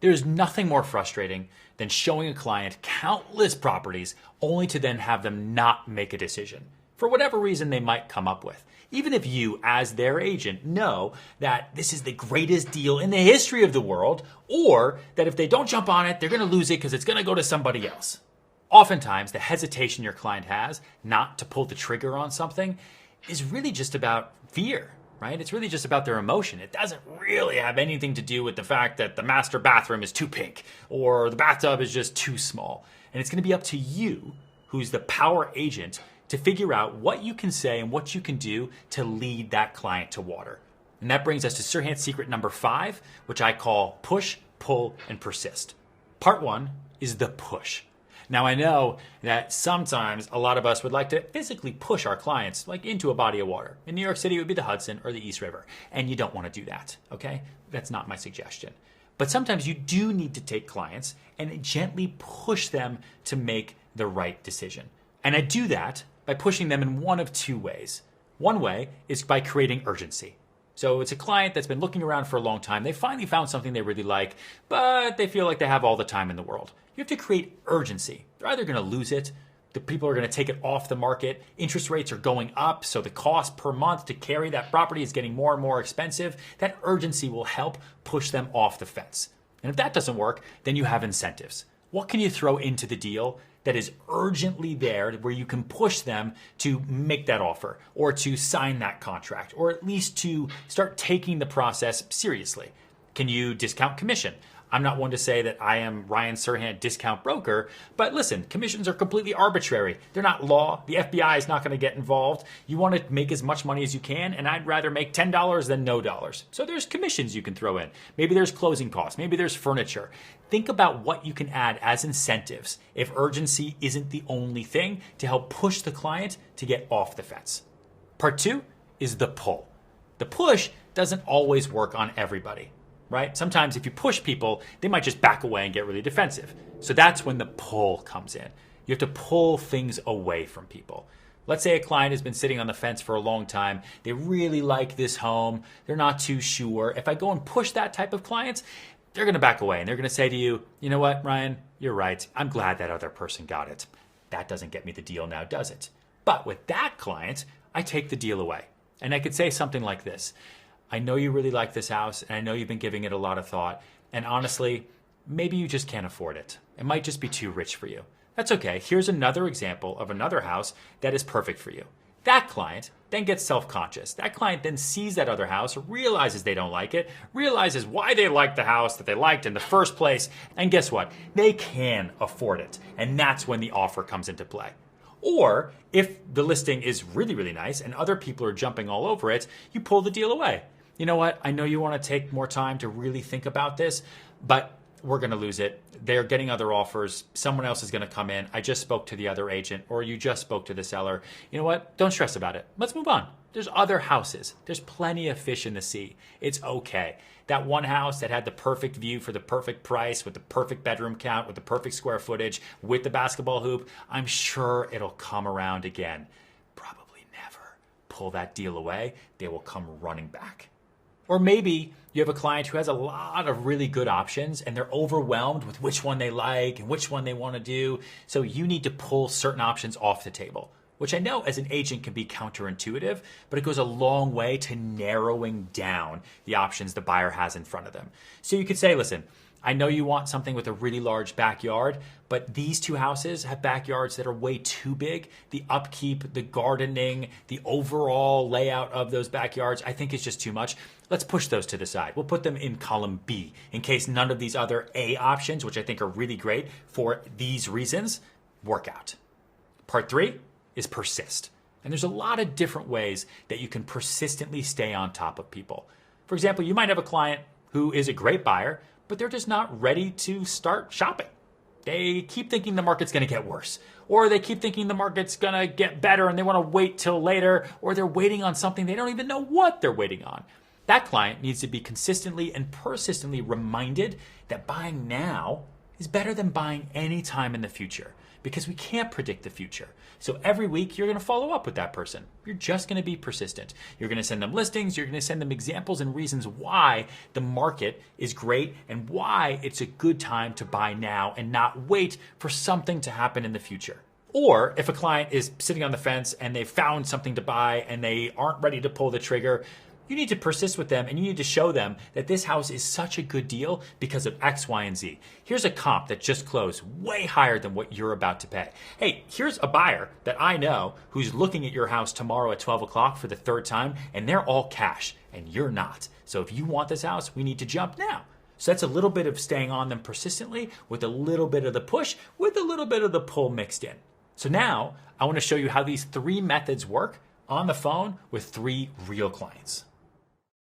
There's nothing more frustrating than showing a client countless properties only to then have them not make a decision for whatever reason they might come up with. Even if you, as their agent, know that this is the greatest deal in the history of the world, or that if they don't jump on it, they're going to lose it because it's going to go to somebody else. Oftentimes, the hesitation your client has not to pull the trigger on something is really just about fear, right? It's really just about their emotion. It doesn't really have anything to do with the fact that the master bathroom is too pink or the bathtub is just too small. And it's going to be up to you, who's the power agent, to figure out what you can say and what you can do to lead that client to water. And that brings us to Serhant secret number 5, which I call push, pull, and persist. Part 1 is the push. Now, I know that sometimes a lot of us would like to physically push our clients like into a body of water. In New York City, it would be the Hudson or the East River. And you don't want to do that, okay? That's not my suggestion. But sometimes you do need to take clients and gently push them to make the right decision. And I do that by pushing them in one of 2 ways. One way is by creating urgency. So it's a client that's been looking around for a long time. They finally found something they really like, but they feel like they have all the time in the world. You have to create urgency. They're either going to lose it, the people are going to take it off the market, interest rates are going up, so the cost per month to carry that property is getting more and more expensive. That urgency will help push them off the fence. And if that doesn't work, then you have incentives. What can you throw into the deal that is urgently there where you can push them to make that offer or to sign that contract or at least to start taking the process seriously? Can you discount commission? I'm not one to say that I am Ryan Serhant, discount broker, but listen, commissions are completely arbitrary. They're not law. The FBI is not going to get involved. You want to make as much money as you can, and I'd rather make $10 than no dollars. So there's commissions you can throw in. Maybe there's closing costs. Maybe there's furniture. Think about what you can add as incentives if urgency isn't the only thing to help push the client to get off the fence. Part 2 is the pull. The push doesn't always work on everybody. Right? Sometimes if you push people, they might just back away and get really defensive. So that's when the pull comes in. You have to pull things away from people. Let's say a client has been sitting on the fence for a long time. They really like this home. They're not too sure. If I go and push that type of clients, they're going to back away and they're going to say to you, you know what, Ryan, you're right. I'm glad that other person got it. That doesn't get me the deal now, does it? But with that client, I take the deal away. And I could say something like this. I know you really like this house, and I know you've been giving it a lot of thought. And honestly, maybe you just can't afford it. It might just be too rich for you. That's okay. Here's another example of another house that is perfect for you. That client then gets self-conscious. That client then sees that other house, realizes they don't like it, realizes why they liked the house that they liked in the first place, and guess what? They can afford it. And that's when the offer comes into play. Or if the listing is really, really nice and other people are jumping all over it, you pull the deal away. You know what? I know you want to take more time to really think about this, but we're going to lose it. They're getting other offers. Someone else is going to come in. I just spoke to the other agent, or you just spoke to the seller. You know what? Don't stress about it. Let's move on. There's other houses. There's plenty of fish in the sea. It's okay. That one house that had the perfect view for the perfect price, with the perfect bedroom count, with the perfect square footage, with the basketball hoop, I'm sure it'll come around again. Probably never. Pull that deal away. They will come running back. Or maybe you have a client who has a lot of really good options and they're overwhelmed with which one they like and which one they want to do. So you need to pull certain options off the table, which I know as an agent can be counterintuitive, but it goes a long way to narrowing down the options the buyer has in front of them. So you could say, listen, I know you want something with a really large backyard, but these 2 houses have backyards that are way too big. The upkeep, the gardening, the overall layout of those backyards, I think is just too much. Let's push those to the side. We'll put them in column B in case none of these other A options, which I think are really great for these reasons, work out. Part 3 is persist. And there's a lot of different ways that you can persistently stay on top of people. For example, you might have a client who is a great buyer, but they're just not ready to start shopping. They keep thinking the market's going to get worse, or they keep thinking the market's going to get better and they want to wait till later, or they're waiting on something they don't even know what they're waiting on. That client needs to be consistently and persistently reminded that buying now is better than buying any time in the future because we can't predict the future. So every week you're going to follow up with that person. You're just going to be persistent. You're going to send them listings. You're going to send them examples and reasons why the market is great and why it's a good time to buy now and not wait for something to happen in the future. Or if a client is sitting on the fence and they've found something to buy and they aren't ready to pull the trigger, you need to persist with them and you need to show them that this house is such a good deal because of X, Y, and Z. Here's a comp that just closed way higher than what you're about to pay. Hey, here's a buyer that I know who's looking at your house tomorrow at 12 o'clock for the third time, and they're all cash and you're not. So if you want this house, we need to jump now. So that's a little bit of staying on them persistently with a little bit of the push, with a little bit of the pull mixed in. So now I want to show you how these 3 methods work on the phone with 3 real clients.